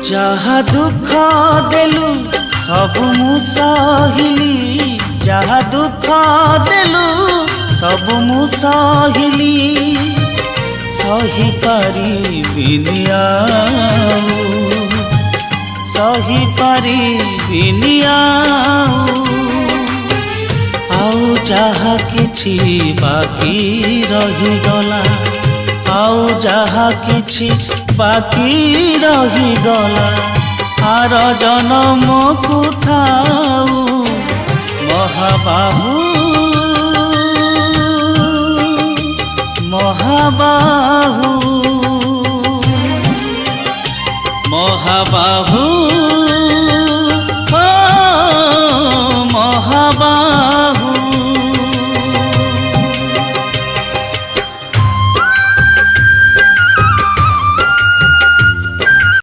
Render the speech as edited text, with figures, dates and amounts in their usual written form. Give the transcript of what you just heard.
जहा दुख देलु सब मु सहिली, जहा दुख देलु सब मु सहिली, सही पारिबिनि आउ, सही पारिबिनि आउ जहा किछि बाकी रही गला, आउ जहा किछि बाकी रही गला, आर जन्म को थाऊ महाबाहु, महाबाहु, महाबाहु।